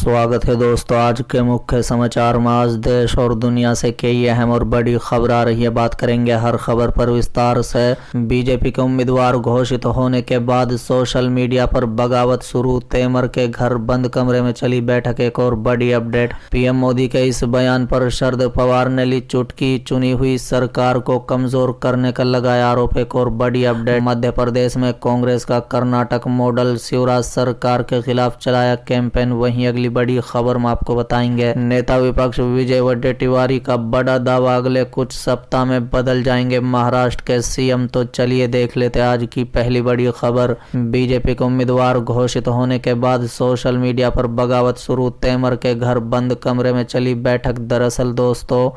स्वागत है दोस्तों। आज के मुख्य समाचार में आज देश और दुनिया से कई अहम और बड़ी खबर आ रही है। बात करेंगे हर खबर पर विस्तार से। बीजेपी के उम्मीदवार घोषित होने के बाद सोशल मीडिया पर बगावत शुरू, तेमर के घर बंद कमरे में चली बैठक। एक और बड़ी अपडेट, पीएम मोदी के इस बयान पर शरद पवार ने ली चुटकी, चुनी हुई सरकार को कमजोर करने का लगाया आरोप। एक और बड़ी अपडेट, मध्य प्रदेश में कांग्रेस का कर्नाटक मॉडल शिवराज सरकार के खिलाफ चलाया कैंपेन। वहीं अगली बड़ी खबर में आपको बताएंगे, नेता विपक्ष विजय वडेट्टीवार का बड़ा दावा, अगले कुछ सप्ताह में बदल जाएंगे महाराष्ट्र के सीएम। तो चलिए देख लेते आज की पहली बड़ी खबर। बीजेपी के उम्मीदवार घोषित होने के बाद सोशल मीडिया पर बगावत शुरू, तेमर के घर बंद कमरे में चली बैठक। दरअसल दोस्तों,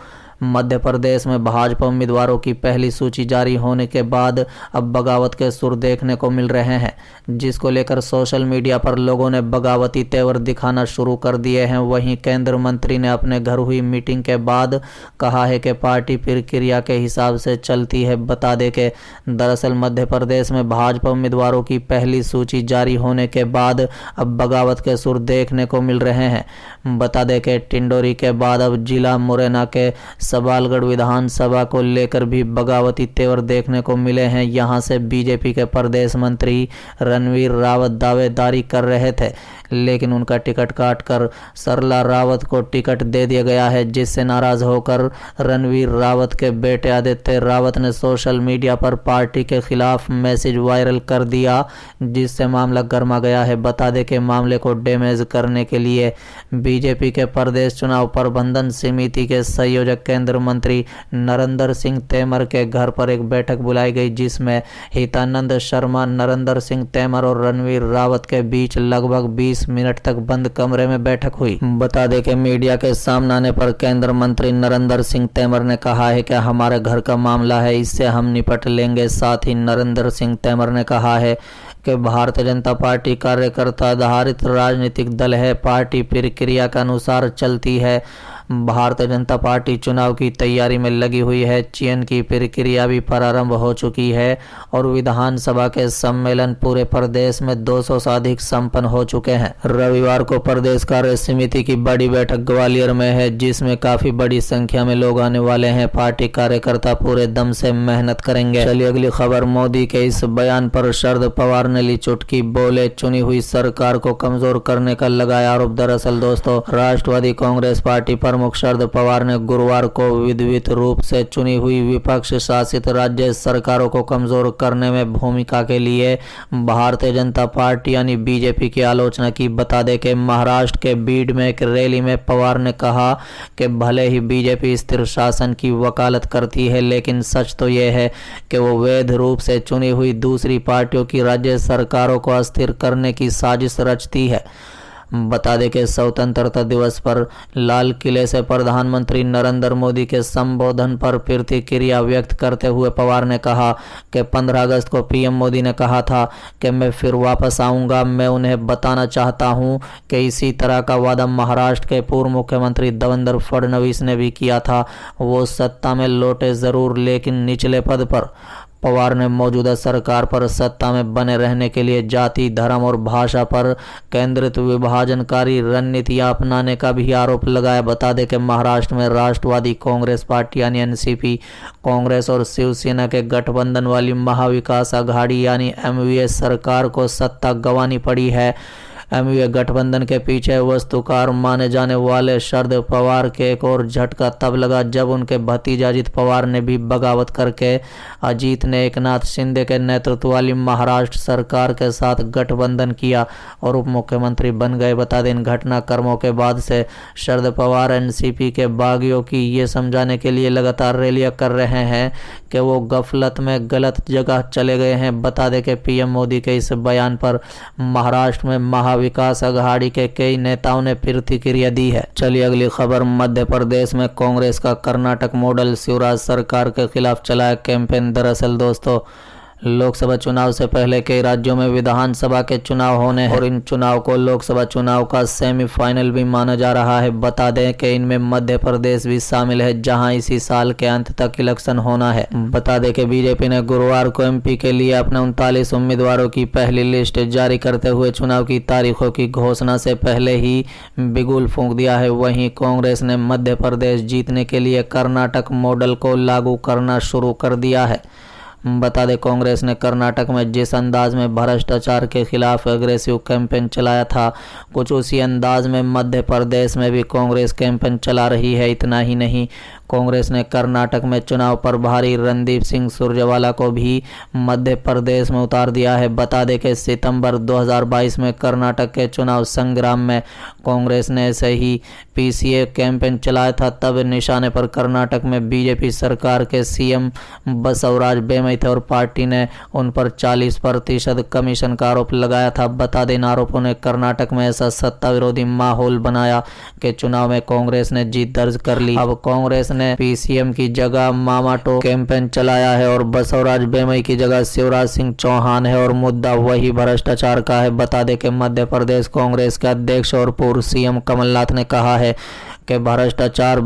मध्य प्रदेश में भाजपा उम्मीदवारों की पहली सूची जारी होने के बाद अब बगावत के सुर देखने को मिल रहे हैं, जिसको लेकर सोशल मीडिया पर लोगों ने बगावती तेवर दिखाना शुरू कर दिए हैं। वहीं केंद्रीय मंत्री ने अपने घर हुई मीटिंग के बाद कहा है कि पार्टी प्रक्रिया के हिसाब से चलती है। बता दें कि दरअसल मध्य प्रदेश में भाजपा उम्मीदवारों की पहली सूची जारी होने के बाद अब बगावत के सुर देखने को मिल रहे हैं। बता दें कि टिंडोरी के बाद अब जिला मुरैना के सबालगढ़ विधानसभा को लेकर भी बगावती तेवर देखने को मिले हैं। यहां से बीजेपी के प्रदेश मंत्री रणवीर रावत दावेदारी कर रहे थे, लेकिन उनका टिकट काटकर सरला रावत को टिकट दे दिया गया है, जिससे नाराज होकर रणवीर रावत के बेटे आदित्य रावत ने सोशल मीडिया पर पार्टी के खिलाफ मैसेज वायरल कर दिया, जिससे मामला गर्मा गया है। बता दें कि मामले को डैमेज करने के लिए बीजेपी के प्रदेश चुनाव प्रबंधन समिति के संयोजक केंद्रीय मंत्री नरेंद्र सिंह तोमर के घर पर एक बैठक बुलाई गई, जिसमें हितानंद शर्मा, नरेंद्र सिंह तोमर और रणवीर रावत के बीच लगभग 20 मिनट तक बंद कमरे में बैठक हुई। बता दें कि मीडिया के सामने आने पर केंद्रीय मंत्री नरेंद्र सिंह तोमर ने कहा है कि हमारे घर का मामला है, इससे हम निपट लेंगे। साथ ही नरेंद्र सिंह तोमर ने कहा है कि भारतीय जनता पार्टी कार्यकर्ता आधारित राजनीतिक दल है, पार्टी प्रक्रिया के अनुसार चलती है। भारतीय जनता पार्टी चुनाव की तैयारी में लगी हुई है, चयन की प्रक्रिया भी प्रारंभ हो चुकी है और विधानसभा के सम्मेलन पूरे प्रदेश में 200 से अधिक संपन्न हो चुके हैं। रविवार को प्रदेश कार्य समिति की बड़ी बैठक ग्वालियर में है, जिसमें काफी बड़ी संख्या में लोग आने वाले हैं। पार्टी कार्यकर्ता पूरे दम से मेहनत करेंगे। चलिए अगली खबर, मोदी के इस बयान पर शरद पवार ने ली चुटकी, बोले चुनी हुई सरकार को कमजोर करने का लगाया आरोप। दरअसल दोस्तों, राष्ट्रवादी कांग्रेस पार्टी प्रमुख शरद पवार ने गुरुवार को विधिवत रूप से चुनी हुई विपक्ष शासित राज्य सरकारों को कमजोर करने में भूमिका के लिए भारतीय जनता पार्टी यानी बीजेपी की आलोचना की। बता दें कि महाराष्ट्र के बीड में एक रैली में पवार ने कहा कि भले ही बीजेपी स्थिर शासन की वकालत करती है, लेकिन सच तो यह है कि वो वैध रूप से चुनी हुई दूसरी पार्टियों की राज्य सरकारों को अस्थिर करने की साजिश रचती है। बता दें कि स्वतंत्रता दिवस पर लाल किले से प्रधानमंत्री नरेंद्र मोदी के संबोधन पर प्रतिक्रिया व्यक्त करते हुए पवार ने कहा कि 15 अगस्त को पीएम मोदी ने कहा था कि मैं फिर वापस आऊंगा। मैं उन्हें बताना चाहता हूं कि इसी तरह का वादा महाराष्ट्र के पूर्व मुख्यमंत्री देवेंद्र फडणवीस ने भी किया था। वो सत्ता में लौटे जरूर, लेकिन निचले पद पर। पवार ने मौजूदा सरकार पर सत्ता में बने रहने के लिए जाति, धर्म और भाषा पर केंद्रित विभाजनकारी रणनीतियां अपनाने का भी आरोप लगाया। बता दें कि महाराष्ट्र में राष्ट्रवादी कांग्रेस पार्टी यानी एनसीपी, कांग्रेस और शिवसेना के गठबंधन वाली महाविकास आघाड़ी यानी एमवीए सरकार को सत्ता गंवानी पड़ी है। एमवीए गठबंधन के पीछे वस्तुकार माने जाने वाले शरद पवार के एक और झटका तब लगा जब उनके भतीजा अजित पवार ने भी बगावत करके अजीत ने एकनाथ शिंदे के नेतृत्व वाली महाराष्ट्र सरकार के साथ गठबंधन किया और उप मुख्यमंत्री बन गए। बता दें, इन घटनाक्रमों के बाद से शरद पवार एनसीपी के बागियों की ये समझाने के लिए लगातार रैलियां कर रहे हैं कि वो गफलत में गलत जगह चले गए हैं। बता दें कि पीएम मोदी के इस बयान पर महाराष्ट्र में महाविकास आघाड़ी के कई नेताओं ने प्रतिक्रिया दी है। चलिए अगली खबर, मध्य प्रदेश में कांग्रेस का कर्नाटक मॉडल शिवराज सरकार के खिलाफ चलाया कैंपेन। दरअसल दोस्तों, लोकसभा चुनाव से पहले कई राज्यों में विधानसभा के चुनाव होने हैं और इन चुनाव को लोकसभा चुनाव का सेमीफाइनल भी माना जा रहा है। बता दें कि इनमें मध्य प्रदेश भी शामिल है, जहां इसी साल के अंत तक इलेक्शन होना है। बता दें कि बीजेपी ने गुरुवार को एमपी के लिए अपने 39 उम्मीदवारों की पहली लिस्ट जारी करते हुए चुनाव की तारीखों की घोषणा से पहले ही बिगुल फूंक दिया है। वहीं कांग्रेस ने मध्य प्रदेश जीतने के लिए कर्नाटक मॉडल को लागू करना शुरू कर दिया है। बता दें, कांग्रेस ने कर्नाटक में जिस अंदाज में भ्रष्टाचार के खिलाफ एग्रेसिव कैंपेन चलाया था, कुछ उसी अंदाज में मध्य प्रदेश में भी कांग्रेस कैंपेन चला रही है। इतना ही नहीं, कांग्रेस ने कर्नाटक में चुनाव प्रभारी रणदीप सिंह सुरजेवाला को भी मध्य प्रदेश में उतार दिया है। बता दें कि सितंबर 2022 में कर्नाटक के चुनाव संग्राम में कांग्रेस ने ऐसे ही पीसीए कैंपेन चलाया था। तब निशाने पर कर्नाटक में बीजेपी सरकार के सीएम बसवराज बोम्मई थे और पार्टी ने उन पर 40% कमीशन का आरोप लगाया था। बता दें, इन आरोपों ने कर्नाटक में ऐसा सत्ता विरोधी माहौल बनाया कि चुनाव में कांग्रेस ने जीत दर्ज कर ली। अब कांग्रेस ने पीसीएम की जगह मामाटो कैंपेन चलाया है और बसवराज बोम्मई की जगह शिवराज सिंह चौहान है और मुद्दा वही भ्रष्टाचार का है। बता दें कि मध्य प्रदेश कांग्रेस के अध्यक्ष और पूर्व सीएम कमलनाथ ने कहा है कि भ्रष्टाचार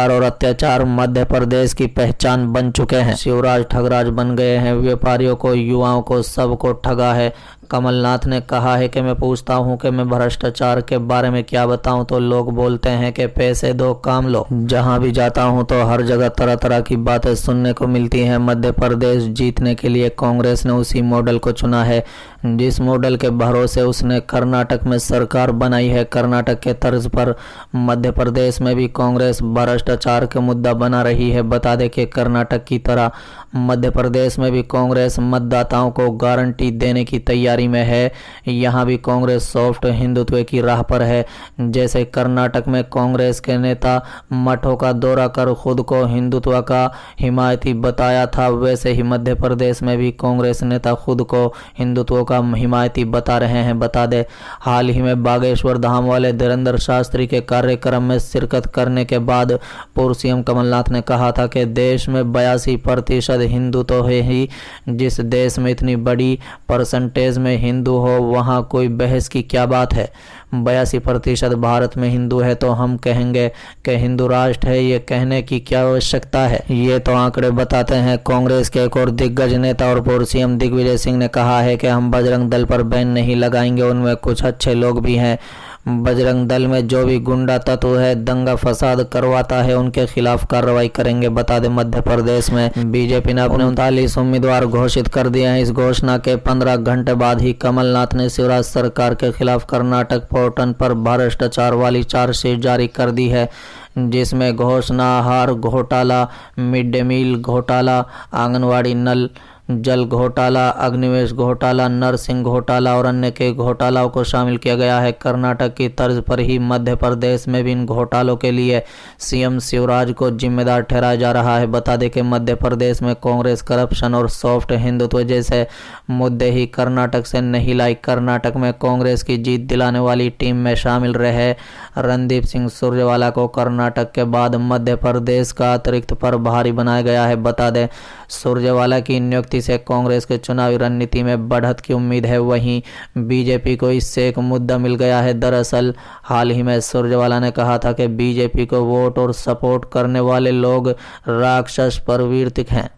और अत्याचार मध्य प्रदेश की पहचान बन चुके हैं। शिवराज ठगराज बन गए हैं, व्यापारियों को, युवाओं को, सबको ठगा है। कमलनाथ ने कहा है कि मैं पूछता हूं कि मैं भ्रष्टाचार के बारे में क्या बताऊं तो लोग बोलते हैं कि पैसे दो काम लो। जहां भी जाता हूं तो हर जगह तरह तरह की बातें सुनने को मिलती हैं। मध्य प्रदेश जीतने के लिए कांग्रेस ने उसी मॉडल को चुना है जिस मॉडल के भरोसे उसने कर्नाटक में सरकार बनाई है। कर्नाटक के तर्ज पर मध्य प्रदेश में भी कांग्रेस भ्रष्टाचार का मुद्दा बना रही है। बता दें कि कर्नाटक की तरह मध्य प्रदेश में भी कांग्रेस मतदाताओं को गारंटी देने की तैयारी में है। यहाँ भी कांग्रेस सॉफ्ट हिंदुत्व की राह पर है। जैसे कर्नाटक में कांग्रेस के नेता मठों का दौरा कर खुद को हिंदुत्व का हिमायती बताया था, वैसे ही मध्य प्रदेश में भी कांग्रेस नेता खुद को हिंदुत्व का हिमायती बता रहे हैं। बता दे, हाल ही में बागेश्वर धाम वाले धीरेंद्र शास्त्री के कार्यक्रम में शिरकत करने के बाद पूर्व सीएम कमलनाथ ने कहा था कि देश में 82% हिंदू तो है ही। जिस देश में इतनी बड़ी परसेंटेज में हिंदू हो वहाँ कोई बहस की क्या बात है। 82% भारत में हिंदू है तो हम कहेंगे कि हिंदू राष्ट्र है, ये कहने की क्या आवश्यकता है। ये तो आंकड़े बताते हैं। कांग्रेस के एक और दिग्गज नेता और पूर्व सीएम दिग्विजय सिंह ने कहा है कि हम बजरंग दल पर बैन नहीं लगाएंगे, उनमें कुछ अच्छे लोग भी हैं। बजरंग दल में जो भी गुंडा तत्व है, दंगा फसाद करवाता है, उनके खिलाफ कार्रवाई करेंगे। बता दें, मध्य प्रदेश में बीजेपी ने अपने 39 उम्मीदवार घोषित कर दिए हैं। इस घोषणा के 15 घंटे बाद ही कमलनाथ ने शिवराज सरकार के खिलाफ कर्नाटक पोर्टल पर भ्रष्टाचार वाली चार्जशीट जारी कर दी है, जिसमें घोषणाहार घोटाला, मिड डे मील घोटाला, आंगनवाड़ी नल जल घोटाला, अग्निवेश घोटाला, नरसिंह घोटाला और अन्य के घोटालों को शामिल किया गया है। कर्नाटक की तर्ज पर ही मध्य प्रदेश में भी इन घोटालों के लिए सीएम शिवराज को जिम्मेदार ठहराया जा रहा है। बता दें कि मध्य प्रदेश में कांग्रेस करप्शन और सॉफ्ट हिंदुत्व जैसे मुद्दे ही कर्नाटक से नहीं लाई। कर्नाटक में कांग्रेस की जीत दिलाने वाली टीम में शामिल रहे रणदीप सिंह सुरजेवाला को कर्नाटक के बाद मध्य प्रदेश का अतिरिक्त प्रभारी बनाया गया है। बता दें, सुरजेवाला की नियुक्ति से कांग्रेस के चुनावी रणनीति में बढ़त की उम्मीद है। वहीं बीजेपी को इससे एक मुद्दा मिल गया है। दरअसल हाल ही में सुरजेवाला ने कहा था कि बीजेपी को वोट और सपोर्ट करने वाले लोग राक्षस प्रवृत्ति हैं।